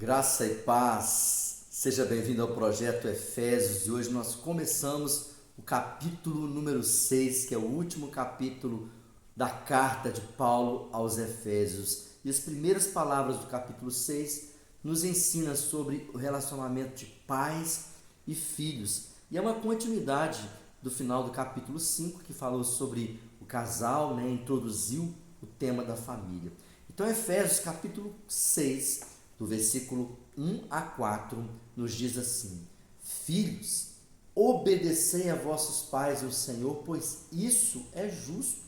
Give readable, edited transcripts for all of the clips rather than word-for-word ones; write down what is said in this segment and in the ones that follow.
Graça e paz, seja bem-vindo ao Projeto Efésios e hoje nós começamos o capítulo número 6, que é o último capítulo da carta de Paulo aos Efésios. E as primeiras palavras do capítulo 6 nos ensina sobre o relacionamento de pais e filhos. E é uma continuidade do final do capítulo 5, que falou sobre o casal, introduziu o tema da família. Então, Efésios capítulo 6, do versículo 1 a 4, nos diz assim: Filhos, obedecei a vossos pais no Senhor, pois isso é justo.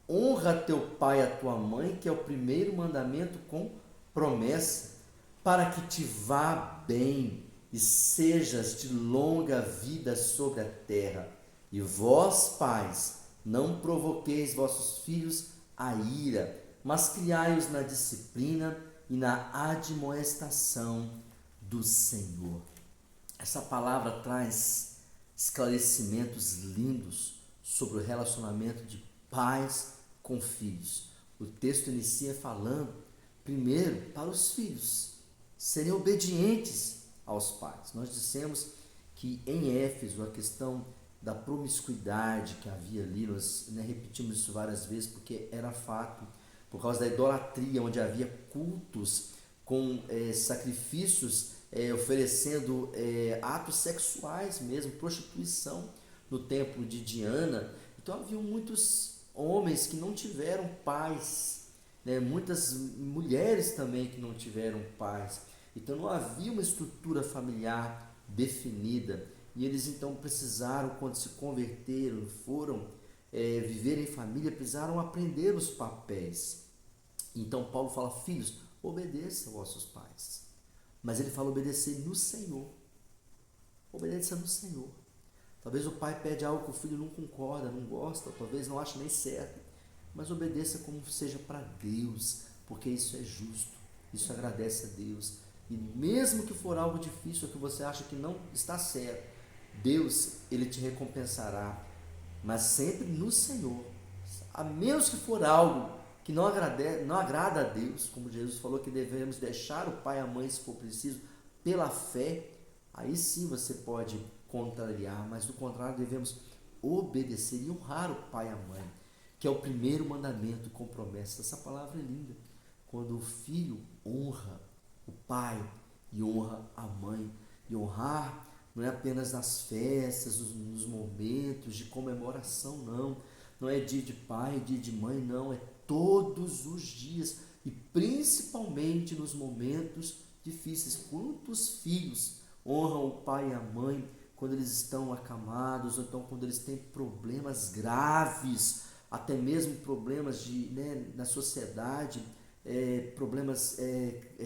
Honra teu pai e a tua mãe, que é o primeiro mandamento com promessa, para que te vá bem e sejas de longa vida sobre a terra. E vós, pais, não provoqueis vossos filhos a ira, mas criai-os na disciplina e na admoestação do Senhor. Essa palavra traz esclarecimentos lindos sobre o relacionamento de pais com filhos. O texto inicia falando, primeiro, para os filhos serem obedientes aos pais. Nós dissemos que em Éfeso a questão da promiscuidade que havia ali, nós repetimos isso várias vezes porque era fato, por causa da idolatria, onde havia cultos com sacrifícios oferecendo atos sexuais mesmo, prostituição no templo de Diana. Então havia muitos homens que não tiveram pais, muitas mulheres também que não tiveram pais. Então não havia uma estrutura familiar definida e eles então precisaram, quando se converteram, foram viver em família, precisaram aprender os papéis. Então Paulo fala, filhos, obedeçam aos vossos pais. Mas ele fala obedecer no Senhor. Obedeça no Senhor. Talvez o pai pede algo que o filho não concorda, não gosta, talvez não ache nem certo. Mas obedeça como seja para Deus, porque isso é justo, isso agradece a Deus. E mesmo que for algo difícil, que você acha que não está certo, Deus, ele te recompensará, mas sempre no Senhor. A menos que for algo que não agrada a Deus, como Jesus falou que devemos deixar o pai e a mãe se for preciso, pela fé, aí sim você pode contrariar, mas do contrário devemos obedecer e honrar o pai e a mãe, que é o primeiro mandamento com promessa. Essa palavra é linda, quando o filho honra o pai e honra a mãe, e honrar não é apenas nas festas, nos momentos de comemoração, não é dia de pai, dia de mãe, não, é todos os dias e principalmente nos momentos difíceis. Quantos filhos honram o pai e a mãe quando eles estão acamados, ou então quando eles têm problemas graves, até mesmo problemas na sociedade, problemas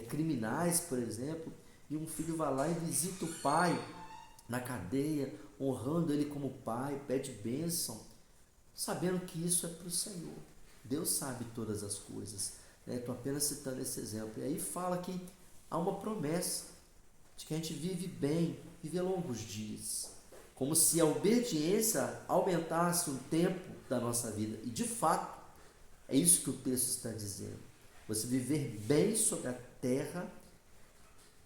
criminais, por exemplo, e um filho vai lá e visita o pai na cadeia, honrando ele como pai, pede bênção, sabendo que isso é para o Senhor. Deus sabe todas as coisas. Estou apenas citando esse exemplo. E aí fala que há uma promessa de que a gente vive bem, vive longos dias. Como se a obediência aumentasse o tempo da nossa vida. E de fato, é isso que o texto está dizendo. Você viver bem sobre a terra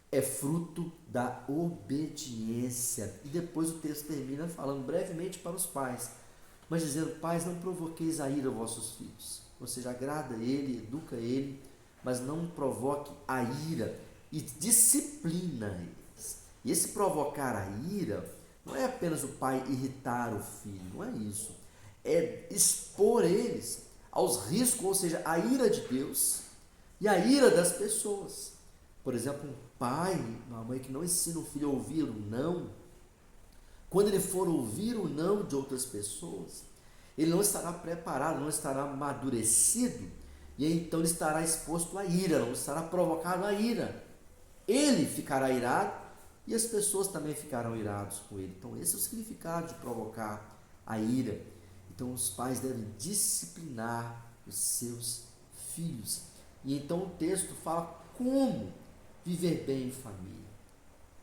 é fruto da obediência. E depois o texto termina falando brevemente para os pais, mas dizendo, pais, não provoqueis a ira aos vossos filhos. Ou seja, agrada ele, educa ele, mas não provoque a ira e disciplina eles. E esse provocar a ira não é apenas o pai irritar o filho, não é isso. É expor eles aos riscos, ou seja, a ira de Deus e a ira das pessoas. Por exemplo, um pai, uma mãe que não ensina o filho a ouvir o não, quando ele for ouvir o não de outras pessoas, ele não estará preparado, não estará amadurecido, e então ele estará exposto à ira, não estará provocado à ira. Ele ficará irado e as pessoas também ficarão irados com ele. Então esse é o significado de provocar a ira. Então os pais devem disciplinar os seus filhos. E então o texto fala como viver bem em família.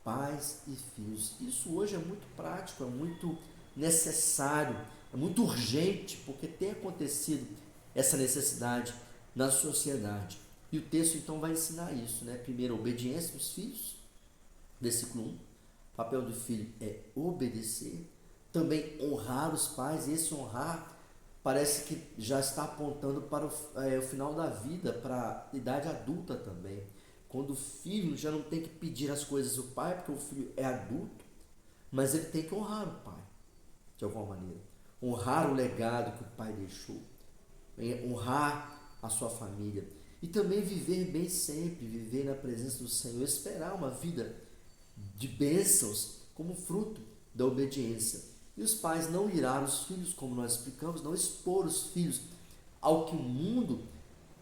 Pais e filhos. Isso hoje é muito prático, é muito necessário, é muito urgente, porque tem acontecido essa necessidade na sociedade. E o texto então vai ensinar isso, né? Primeiro, a obediência dos filhos, versículo 1. O papel do filho é obedecer. Também honrar os pais, e esse honrar parece que já está apontando para o final da vida, para a idade adulta também. Quando o filho já não tem que pedir as coisas do pai, porque o filho é adulto, mas ele tem que honrar o pai, de alguma maneira. Honrar o legado que o pai deixou, honrar a sua família. E também viver bem sempre, viver na presença do Senhor, esperar uma vida de bênçãos como fruto da obediência. E os pais não irar os filhos, como nós explicamos, não expor os filhos ao que o mundo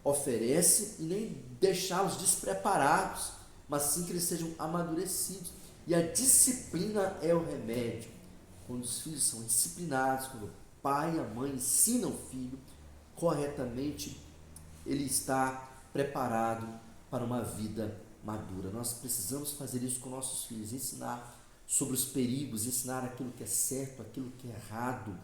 oferece e nem deixá-los despreparados, mas sim que eles sejam amadurecidos. E a disciplina é o remédio. Quando os filhos são disciplinados, quando o pai e a mãe ensinam o filho corretamente, ele está preparado para uma vida madura. Nós precisamos fazer isso com nossos filhos, ensinar sobre os perigos, ensinar aquilo que é certo, aquilo que é errado.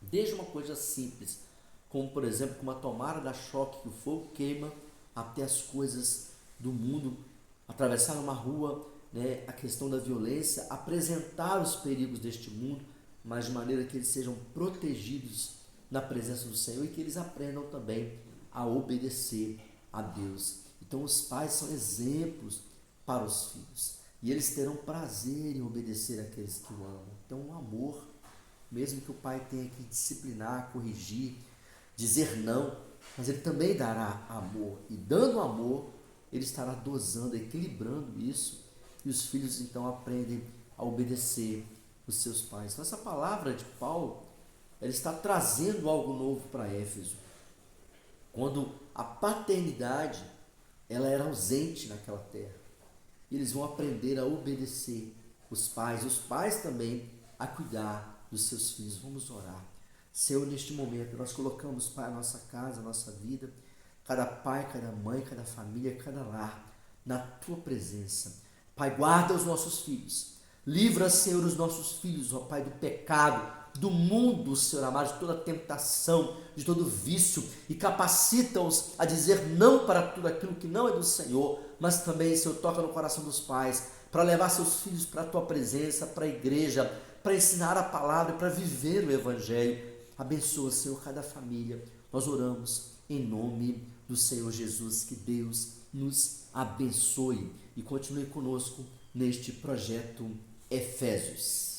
Desde uma coisa simples, como por exemplo, uma tomada dá choque que o fogo queima, até as coisas do mundo, atravessar uma rua, né, a questão da violência, apresentar os perigos deste mundo, mas de maneira que eles sejam protegidos na presença do Senhor e que eles aprendam também a obedecer a Deus. Então os pais são exemplos para os filhos e eles terão prazer em obedecer àqueles que o amam. Então o amor, mesmo que o pai tenha que disciplinar, corrigir, dizer não, mas ele também dará amor, e dando amor, ele estará dosando, equilibrando isso, e os filhos então aprendem a obedecer os seus pais. Então essa palavra de Paulo, ela está trazendo algo novo para Éfeso, quando a paternidade ela era ausente naquela terra. Eles vão aprender a obedecer os pais também a cuidar dos seus filhos. Vamos orar. Senhor, neste momento nós colocamos, Pai, a nossa casa, a nossa vida, cada pai, cada mãe, cada família, cada lar, na Tua presença. Pai, guarda os nossos filhos. Livra, Senhor, os nossos filhos, ó Pai, do pecado, do mundo, Senhor amado, de toda tentação, de todo vício, e capacita-os a dizer não para tudo aquilo que não é do Senhor, mas também, Senhor, toca no coração dos pais, para levar seus filhos para a Tua presença, para a igreja, para ensinar a palavra, para viver o Evangelho. Abençoa, Senhor, cada família. Nós oramos em nome do Senhor Jesus, que Deus nos abençoe e continue conosco neste projeto Efésios.